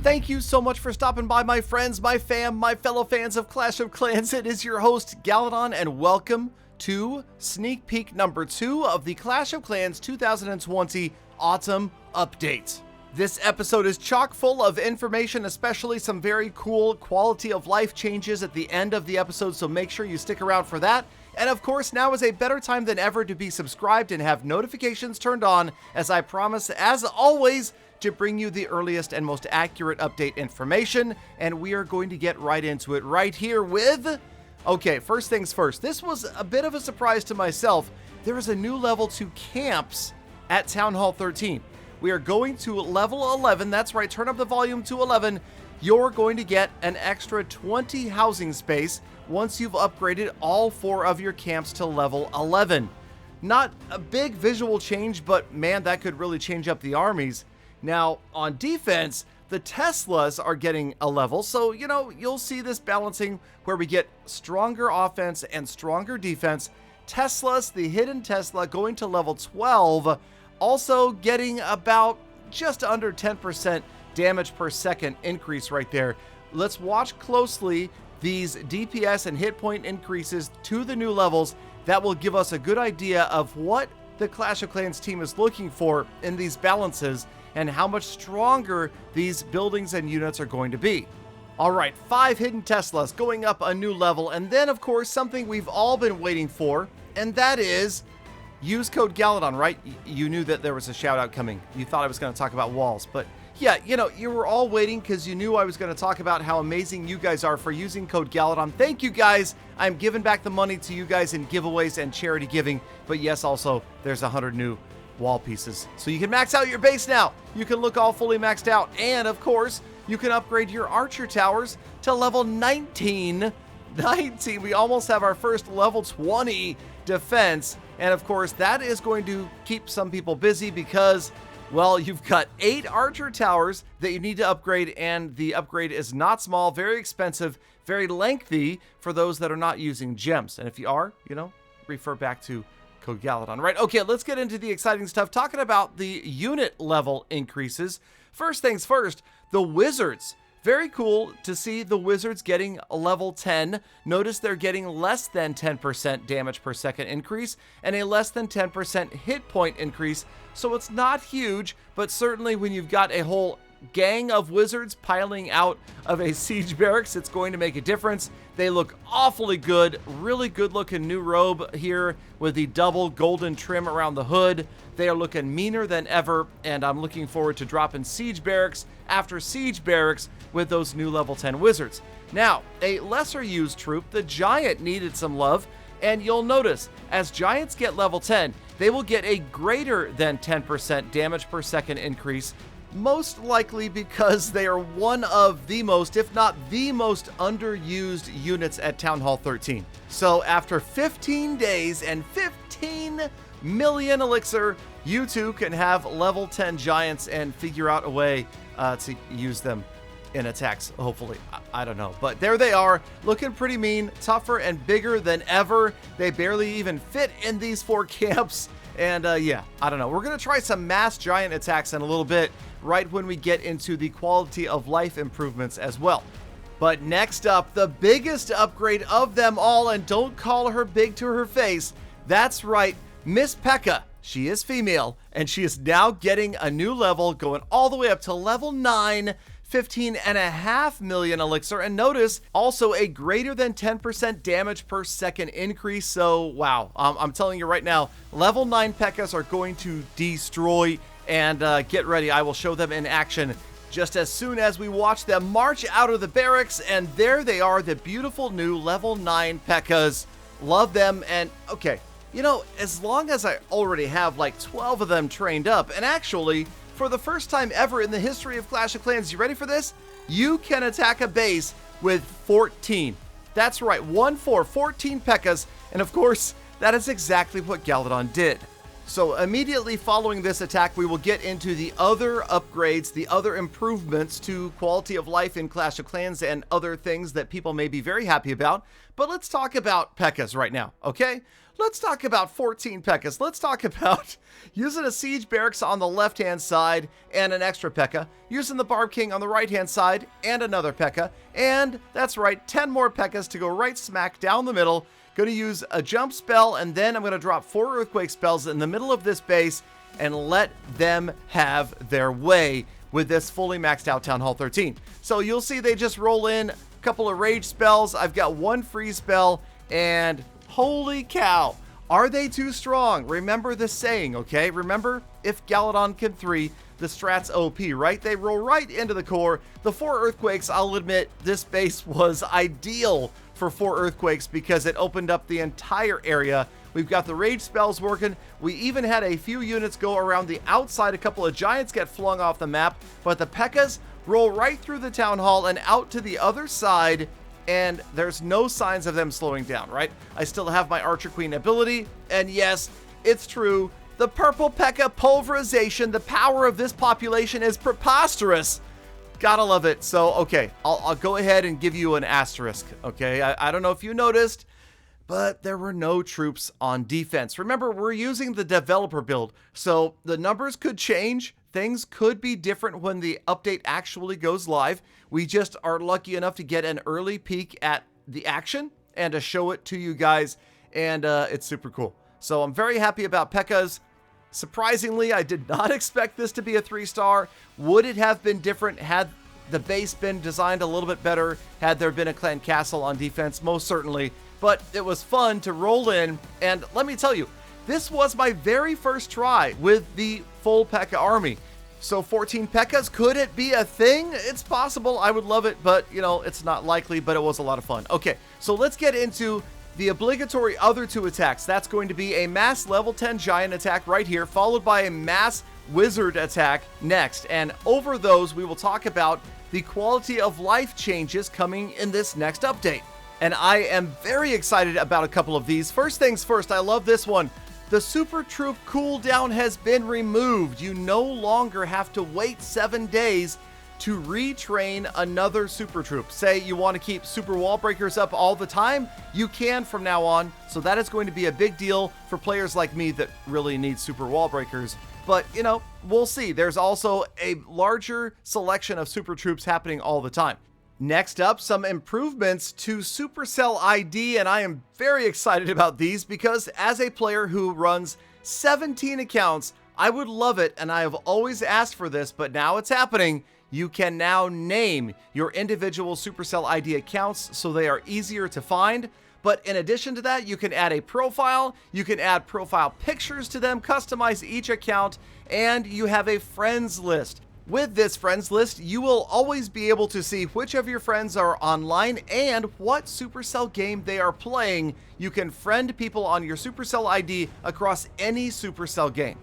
Thank you so much for stopping by, my friends, my fam, my fellow fans of Clash of Clans. It is your host, Galadon, and welcome to sneak peek number 2 of the Clash of Clans 2020 Autumn Update. This episode is chock full of information, especially some very cool quality of life changes at the end of the episode, so make sure you stick around for that. And of course, now is a better time than ever to be subscribed and have notifications turned on, as I promise, as always, to bring you the earliest and most accurate update information. And we are going to get right into it right here with... Okay, first things first. This was a bit of a surprise to myself. There is a new level 2 camps at Town Hall 13. We are going to level 11. That's right, turn up the volume to 11. You're going to get an extra 20 housing space once you've upgraded all 4 of your camps to level 11. Not a big visual change, but man, that could really change up the armies. Now, on defense, the Teslas are getting a level, so, you'll see this balancing where we get stronger offense and stronger defense. Teslas, the hidden Tesla, going to level 12, also getting about just under 10% damage per second increase right there. Let's watch closely these DPS and hit point increases to the new levels. That will give us a good idea of what the Clash of Clans team is looking for in these balances and how much stronger these buildings and units are going to be. All right, 5 hidden Teslas going up a new level, and then of course something we've all been waiting for, and that is use code Galadon, right? You knew that there was a shout out coming. You thought I was going to talk about walls, but yeah, you were all waiting because you knew I was going to talk about how amazing you guys are for using code Galadon. Thank you guys. I'm giving back the money to you guys in giveaways and charity giving, but yes, also there's 100 new wall pieces. So you can max out your base now. You can look all fully maxed out. And of course, you can upgrade your archer towers to level 19. We almost have our first level 20 defense. And of course, that is going to keep some people busy because, well, you've got 8 archer towers that you need to upgrade. And the upgrade is not small, very expensive, very lengthy for those that are not using gems. And if you are, refer back to code Galadon. Right, okay, let's get into the exciting stuff, talking about the unit level increases. First things first, the wizards. Very cool to see the wizards getting a level 10. Notice they're getting less than 10% damage per second increase and a less than 10% hit point increase. So it's not huge, but certainly when you've got a whole gang of wizards piling out of a siege barracks, it's going to make a difference. They look awfully good. Really good looking new robe here with the double golden trim around the hood. They are looking meaner than ever, and I'm looking forward to dropping siege barracks after siege barracks with those new level 10 wizards. Now, a lesser used troop, the giant, needed some love, and you'll notice as giants get level 10, they will get a greater than 10% damage per second increase, most likely because they are one of the most, if not the most, underused units at Town Hall 13. So after 15 days and 15 million elixir, you too can have level 10 giants and figure out a way to use them in attacks, hopefully. I don't know. But there they are, looking pretty mean, tougher and bigger than ever. They barely even fit in these 4 camps. And yeah, I don't know. We're going to try some mass giant attacks in a little bit, right when we get into the quality of life improvements as well. But next up, the biggest upgrade of them all, and don't call her big to her face. That's right, Miss Pekka. She is female, and she is now getting a new level, going all the way up to level 9, 15.5 million elixir, and notice also a greater than 10% damage per second increase. So wow, I'm telling you right now, level 9 Pekkas are going to destroy, and get ready, I will show them in action just as soon as we watch them march out of the barracks. And there they are, the beautiful new level 9 Pekkas. Love them. And okay, as long as I already have like 12 of them trained up, and actually for the first time ever in the history of Clash of Clans, you ready for this? You can attack a base with 14. That's right, 14 Pekkas, and of course, that is exactly what Galadon did. So immediately following this attack, we will get into the other upgrades, the other improvements to quality of life in Clash of Clans and other things that people may be very happy about. But let's talk about Pekkas right now, okay? Let's talk about 14 Pekkas. Let's talk about using a Siege Barracks on the left-hand side and an extra Pekka, using the Barb King on the right-hand side and another Pekka, and that's right, 10 more Pekkas to go right smack down the middle. Going to use a jump spell, and then I'm going to drop 4 earthquake spells in the middle of this base and let them have their way with this fully maxed out Town Hall 13. So you'll see they just roll in a couple of rage spells. I've got 1 freeze spell, and holy cow, are they too strong? Remember the saying, okay? Remember, if Galadon can 3, the strat's OP, right? They roll right into the core. The 4 earthquakes, I'll admit, this base was ideal for 4 earthquakes because it opened up the entire area. We've got the rage spells working. We even had a few units go around the outside. A couple of giants get flung off the map, but the Pekkas roll right through the town hall and out to the other side, and there's no signs of them slowing down, right? I still have my Archer Queen ability, and yes, it's true. The purple Pekka pulverization, the power of this population is preposterous. Gotta love it. So, okay, I'll go ahead and give you an asterisk, okay? I don't know if you noticed, but there were no troops on defense. Remember, we're using the developer build, so the numbers could change. Things could be different when the update actually goes live. We just are lucky enough to get an early peek at the action and to show it to you guys, and it's super cool. So I'm very happy about Pekkas. Surprisingly, I did not expect this to be a 3-star. Would it have been different had the base been designed a little bit better? Had there been a clan castle on defense? Most certainly. But it was fun to roll in, and let me tell you, this was my very first try with the full Pekka army. So 14 Pekkas, could it be a thing? It's possible. I would love it, but you know, it's not likely, but it was a lot of fun. Okay, so let's get into the obligatory other 2 attacks. That's going to be a mass level 10 giant attack right here, followed by a mass wizard attack next. And over those, we will talk about the quality of life changes coming in this next update. And I am very excited about a couple of these. First things first, I love this one. The Super Troop cooldown has been removed. You no longer have to wait 7 days to retrain another Super Troop. Say you want to keep Super Wall Breakers up all the time, you can from now on. So that is going to be a big deal for players like me that really need Super Wall Breakers. But, you know, we'll see. There's also a larger selection of Super Troops happening all the time. Next up, some improvements to Supercell ID, and I am very excited about these because as a player who runs 17 accounts, I would love it, and I have always asked for this, but now it's happening. You can now name your individual Supercell ID accounts so they are easier to find. But in addition to that, you can add a profile, you can add profile pictures to them, customize each account, and you have a friends list. With this friends list, you will always be able to see which of your friends are online and what Supercell game they are playing. You can friend people on your Supercell ID across any Supercell game.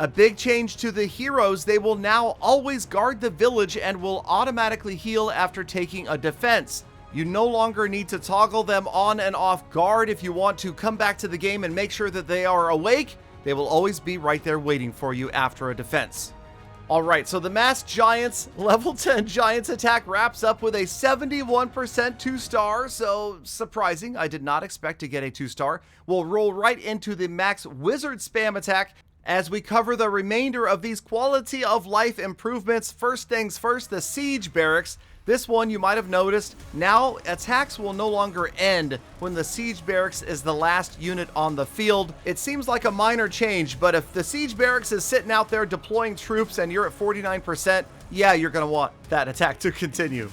A big change to the heroes, they will now always guard the village and will automatically heal after taking a defense. You no longer need to toggle them on and off guard if you want to come back to the game and make sure that they are awake. They will always be right there waiting for you after a defense. Alright, so the Masked Giants, level 10 Giants attack wraps up with a 71% 2-star, so surprising, I did not expect to get a 2-star. We'll roll right into the Max Wizard Spam attack as we cover the remainder of these quality of life improvements. First things first, the Siege Barracks. This one you might have noticed, now attacks will no longer end when the Siege Barracks is the last unit on the field. It seems like a minor change, but if the Siege Barracks is sitting out there deploying troops and you're at 49%, yeah, you're going to want that attack to continue.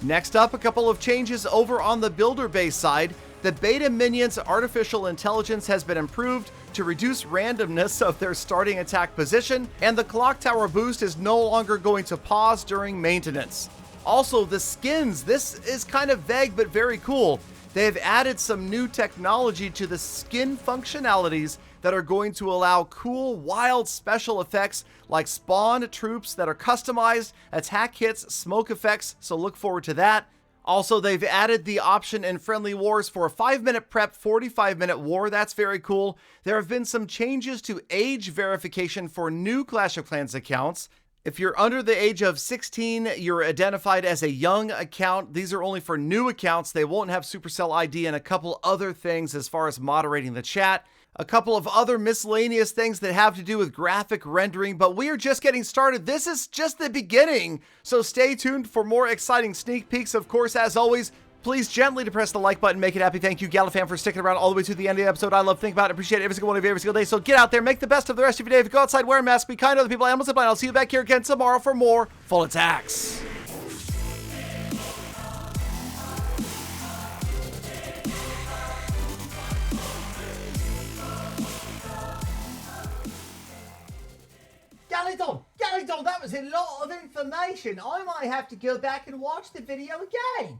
Next up, a couple of changes over on the builder base side. The Beta Minions' artificial intelligence has been improved to reduce randomness of their starting attack position, and the Clock Tower boost is no longer going to pause during maintenance. Also, the skins, this is kind of vague but very cool. They've added some new technology to the skin functionalities that are going to allow cool, wild special effects like spawned troops that are customized, attack hits, smoke effects, so look forward to that. Also, they've added the option in Friendly Wars for a 5-minute prep, 45-minute war. That's very cool. There have been some changes to age verification for new Clash of Clans accounts. If you're under the age of 16, you're identified as a young account. These are only for new accounts. They won't have Supercell ID and a couple other things as far as moderating the chat. A couple of other miscellaneous things that have to do with graphic rendering, but we are just getting started. This is just the beginning, so stay tuned for more exciting sneak peeks. Of course, as always, please gently depress the like button, make it happy. Thank you, Galafam, for sticking around all the way to the end of the episode. I love thinking about it, appreciate every single one of you every single day. So get out there, make the best of the rest of your day. If you go outside, wear a mask, be kind to other people, animals, and blind. I'll see you back here again tomorrow for more Full Attacks. Galadon, that was a lot of information. I might have to go back and watch the video again.